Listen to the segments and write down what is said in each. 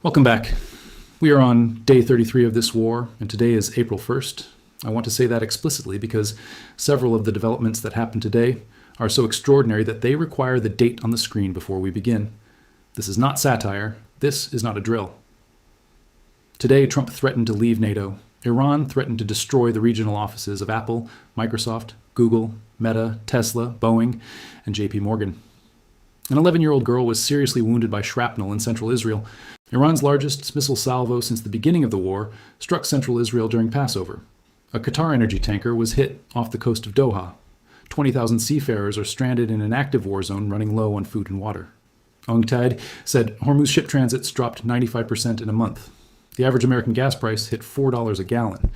Welcome back. We are on day 33 of this war, and today is April 1st. I want to say that explicitly because several of the developments that happened today are so extraordinary that they require the date on the screen before we begin. This is not satire. This is not a drill. Today, Trump threatened to leave NATO. Iran threatened to destroy the regional offices of Apple, Microsoft, Google, Meta, Tesla, Boeing, and JP Morgan. An 11-year-old girl was seriously wounded by shrapnel in central Israel. Iran's largest missile salvo since the beginning of the war struck central Israel during Passover. A QatarEnergy tanker was hit off the coast of Doha. 20,000 seafarers are stranded in an active war zone running low on food and water. UNCTAD said Hormuz ship transits dropped 95% in a month. The average American gas price hit $4 a gallon,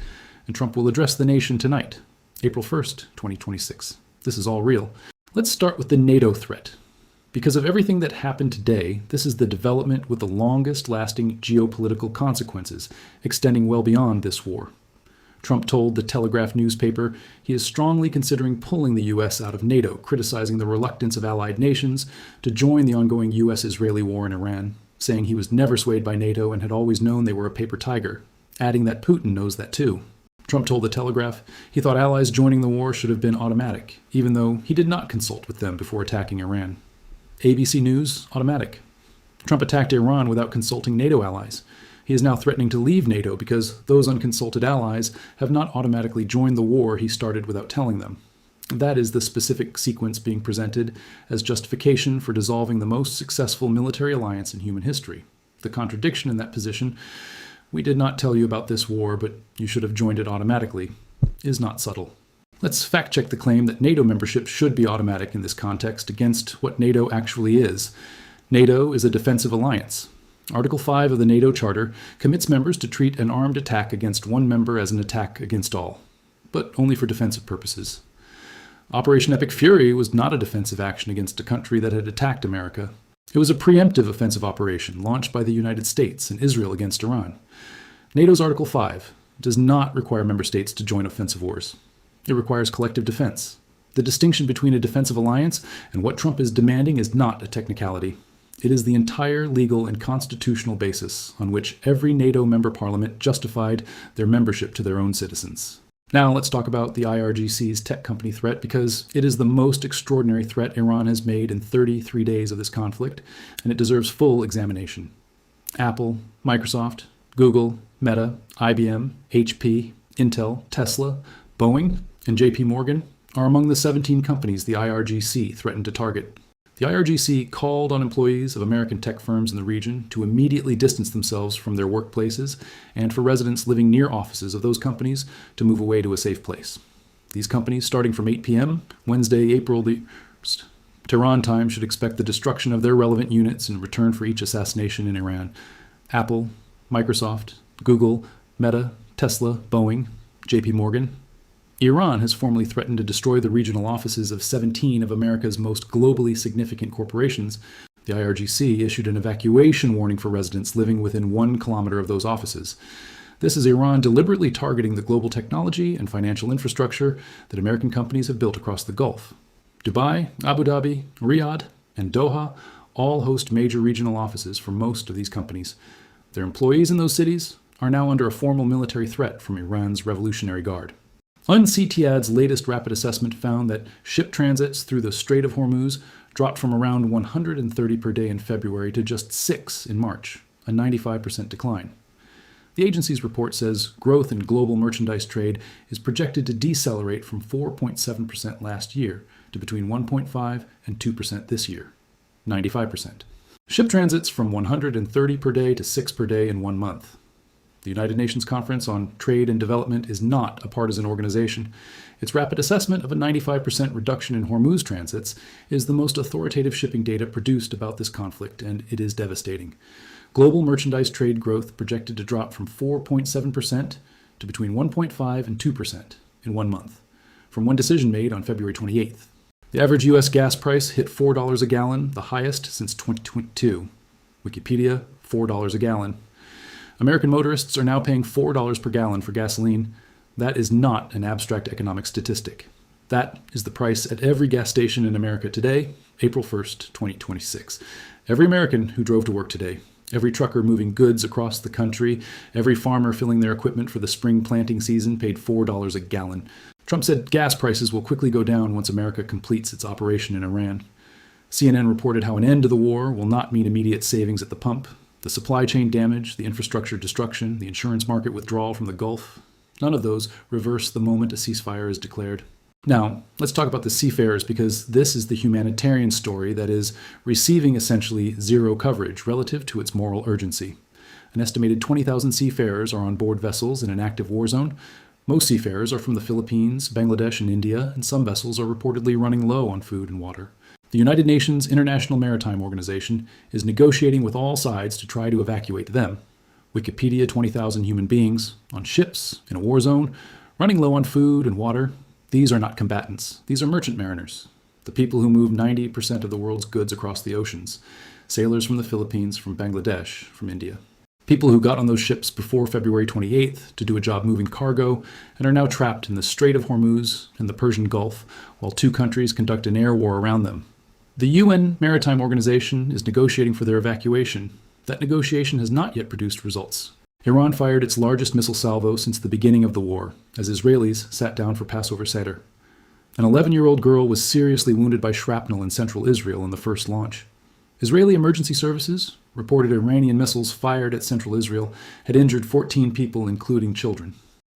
and Trump will address the nation tonight, April 1st, 2026. This is all real. Let's start with the NATO threat. Because of everything that happened today, this is the development with the longest-lasting geopolitical consequences, extending well beyond this war. Trump told the Telegraph newspaper he is strongly considering pulling the U.S. out of NATO, criticizing the reluctance of allied nations to join the ongoing U.S.-Israeli war in Iran, saying he was never swayed by NATO and had always known they were a paper tiger, adding that Putin knows that too. Trump told the Telegraph he thought allies joining the war should have been automatic, even though he did not consult with them before attacking Iran. ABC News, automatic. Trump attacked Iran without consulting NATO allies. He is now threatening to leave NATO because those unconsulted allies have not automatically joined the war he started without telling them. That is the specific sequence being presented as justification for dissolving the most successful military alliance in human history. The contradiction in that position, we did not tell you about this war, but you should have joined it automatically, is not subtle. Let's fact-check the claim that NATO membership should be automatic in this context against what NATO actually is. NATO is a defensive alliance. Article 5 of the NATO Charter commits members to treat an armed attack against one member as an attack against all, but only for defensive purposes. Operation Epic Fury was not a defensive action against a country that had attacked America. It was a preemptive offensive operation launched by the United States and Israel against Iran. NATO's Article 5 does not require member states to join offensive wars. It requires collective defense. The distinction between a defensive alliance and what Trump is demanding is not a technicality. It is the entire legal and constitutional basis on which every NATO member parliament justified their membership to their own citizens. Now let's talk about the IRGC's tech company threat, because it is the most extraordinary threat Iran has made in 33 days of this conflict, and it deserves full examination. Apple, Microsoft, Google, Meta, IBM, HP, Intel, Tesla, Boeing, and JP Morgan are among the 17 companies the IRGC threatened to target. The IRGC called on employees of American tech firms in the region to immediately distance themselves from their workplaces and for residents living near offices of those companies to move away to a safe place. These companies, starting from 8 p.m. Wednesday, April the 1st, Tehran time, should expect the destruction of their relevant units in return for each assassination in Iran. Apple, Microsoft, Google, Meta, Tesla, Boeing, JP Morgan. Iran has formally threatened to destroy the regional offices of 17 of America's most globally significant corporations. The IRGC issued an evacuation warning for residents living within 1 kilometer of those offices. This is Iran deliberately targeting the global technology and financial infrastructure that American companies have built across the Gulf. Dubai, Abu Dhabi, Riyadh, and Doha all host major regional offices for most of these companies. Their employees in those cities are now under a formal military threat from Iran's Revolutionary Guard. UNCTAD's latest rapid assessment found that ship transits through the Strait of Hormuz dropped from around 130 per day in February to just 6 in March, a 95% decline. The agency's report says growth in global merchandise trade is projected to decelerate from 4.7% last year to between 1.5 and 2% this year, 95%. Ship transits from 130 per day to 6 per day in 1 month. The United Nations Conference on Trade and Development is not a partisan organization. Its rapid assessment of a 95% reduction in Hormuz transits is the most authoritative shipping data produced about this conflict, and it is devastating. Global merchandise trade growth projected to drop from 4.7% to between 1.5 and 2% in 1 month, from one decision made on February 28th. The average U.S. gas price hit $4 a gallon, the highest since 2022. Wikipedia, $4 a gallon. American motorists are now paying $4 per gallon for gasoline. That is not an abstract economic statistic. That is the price at every gas station in America today, April 1st, 2026. Every American who drove to work today, Every trucker moving goods across the country, every farmer filling their equipment for the spring planting season paid $4 a gallon. Trump said gas prices will quickly go down once America completes its operation in Iran. CNN reported how an end to the war will not mean immediate savings at the pump. The supply chain damage, the infrastructure destruction, the insurance market withdrawal from the Gulf, none of those reverse the moment a ceasefire is declared. Now, let's talk about the seafarers, because this is the humanitarian story that is receiving essentially zero coverage relative to its moral urgency. An estimated 20,000 seafarers are on board vessels in an active war zone. Most seafarers are from the Philippines, Bangladesh, and India, and some vessels are reportedly running low on food and water. The United Nations International Maritime Organization is negotiating with all sides to try to evacuate them. Wikipedia, 20,000 human beings on ships in a war zone, running low on food and water. These are not combatants. These are merchant mariners, the people who move 90% of the world's goods across the oceans. Sailors from the Philippines, from Bangladesh, from India. People who got on those ships before February 28th to do a job moving cargo and are now trapped in the Strait of Hormuz and the Persian Gulf while two countries conduct an air war around them. The UN Maritime Organization is negotiating for their evacuation. That negotiation has not yet produced results. Iran fired its largest missile salvo since the beginning of the war, as Israelis sat down for Passover Seder. An 11-year-old girl was seriously wounded by shrapnel in central Israel in the first launch. Israeli emergency services reported Iranian missiles fired at central Israel had injured 14 people, including children.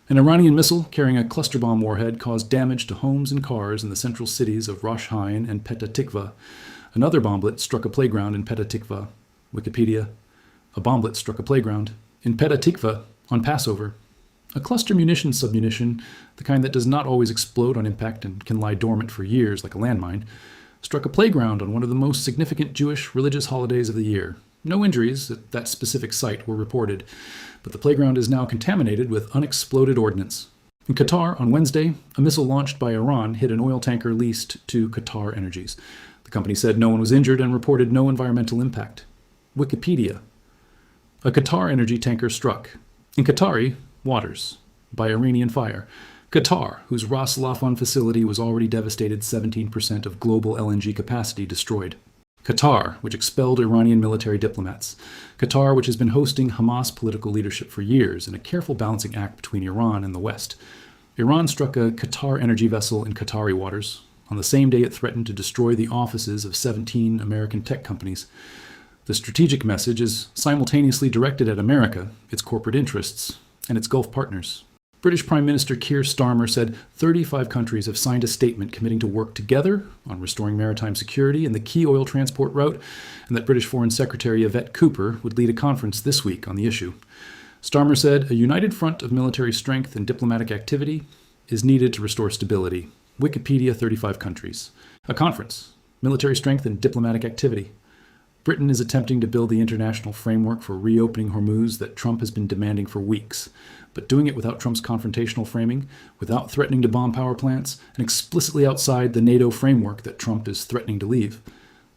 An Iranian missile carrying a cluster bomb warhead caused damage to homes and cars in the central cities of Rosh Hain and Petah Tikva. Another bomblet struck a playground in Petah Tikva. Wikipedia. A bomblet struck a playground in Petah Tikva on Passover. A cluster munition submunition, the kind that does not always explode on impact and can lie dormant for years like a landmine, struck a playground on one of the most significant Jewish religious holidays of the year. No injuries at that specific site were reported, but the playground is now contaminated with unexploded ordnance. In Qatar, on Wednesday, a missile launched by Iran hit an oil tanker leased to QatarEnergy. The company said no one was injured and reported no environmental impact. Wikipedia. A QatarEnergy tanker struck in Qatari waters by Iranian fire. Qatar, whose Ras Laffan facility was already devastated, 17% of global LNG capacity destroyed. Qatar, which expelled Iranian military diplomats. Qatar, which has been hosting Hamas political leadership for years in a careful balancing act between Iran and the West. Iran struck a QatarEnergy vessel in Qatari waters on the same day it threatened to destroy the offices of 17 American tech companies. The strategic message is simultaneously directed at America, its corporate interests, and its Gulf partners. British Prime Minister Keir Starmer said 35 countries have signed a statement committing to work together on restoring maritime security in the key oil transport route, and that British Foreign Secretary Yvette Cooper would lead a conference this week on the issue. Starmer said a united front of military strength and diplomatic activity is needed to restore stability. Wikipedia, 35 countries. A conference, military strength and diplomatic activity. Britain is attempting to build the international framework for reopening Hormuz that Trump has been demanding for weeks, but doing it without Trump's confrontational framing, without threatening to bomb power plants, and explicitly outside the NATO framework that Trump is threatening to leave.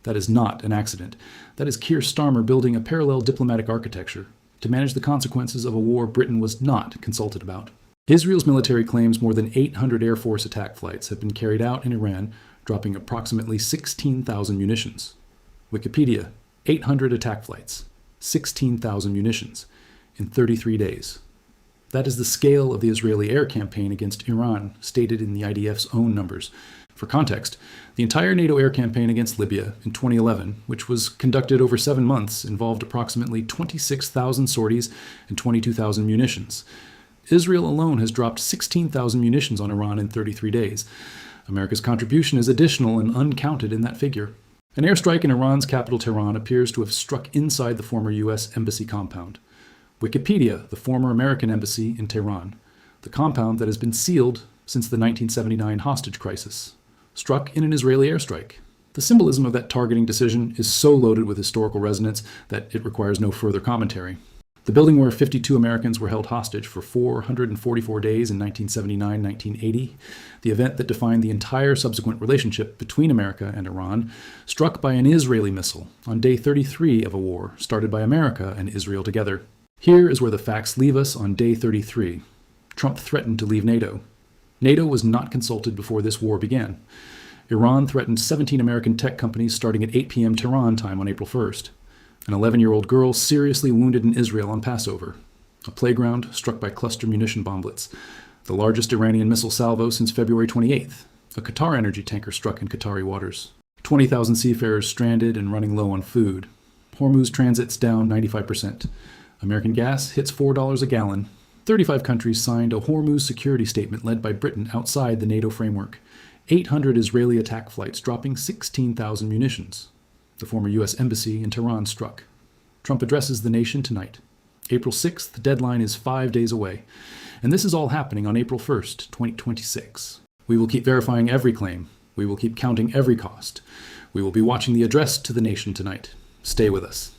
That is not an accident. That is Keir Starmer building a parallel diplomatic architecture to manage the consequences of a war Britain was not consulted about. Israel's military claims more than 800 Air Force attack flights have been carried out in Iran, dropping approximately 16,000 munitions. Wikipedia, 800 attack flights, 16,000 munitions in 33 days. That is the scale of the Israeli air campaign against Iran, stated in the IDF's own numbers. For context, the entire NATO air campaign against Libya in 2011, which was conducted over 7 months, involved approximately 26,000 sorties and 22,000 munitions. Israel alone has dropped 16,000 munitions on Iran in 33 days. America's contribution is additional and uncounted in that figure. An airstrike in Iran's capital Tehran appears to have struck inside the former U.S. embassy compound. Wikipedia, the former American embassy in Tehran, the compound that has been sealed since the 1979 hostage crisis, struck in an Israeli airstrike. The symbolism of that targeting decision is so loaded with historical resonance that it requires no further commentary. The building where 52 Americans were held hostage for 444 days in 1979-1980, the event that defined the entire subsequent relationship between America and Iran, struck by an Israeli missile on day 33 of a war started by America and Israel together. Here is where the facts leave us on day 33. Trump threatened to leave NATO. NATO was not consulted before this war began. Iran threatened 17 American tech companies starting at 8 p.m. Tehran time on April 1st. An 11-year-old girl seriously wounded in Israel on Passover. A playground struck by cluster munition bomblets. The largest Iranian missile salvo since February 28th. A QatarEnergy tanker struck in Qatari waters. 20,000 seafarers stranded and running low on food. Hormuz transits down 95%. American gas hits $4 a gallon. 35 countries signed a Hormuz security statement led by Britain outside the NATO framework. 800 Israeli attack flights dropping 16,000 munitions. The former U.S. embassy in Tehran struck. Trump addresses the nation tonight. April 6th, the deadline is 5 days away. And this is all happening on April 1st, 2026. We will keep verifying every claim. We will keep counting every cost. We will be watching the address to the nation tonight. Stay with us.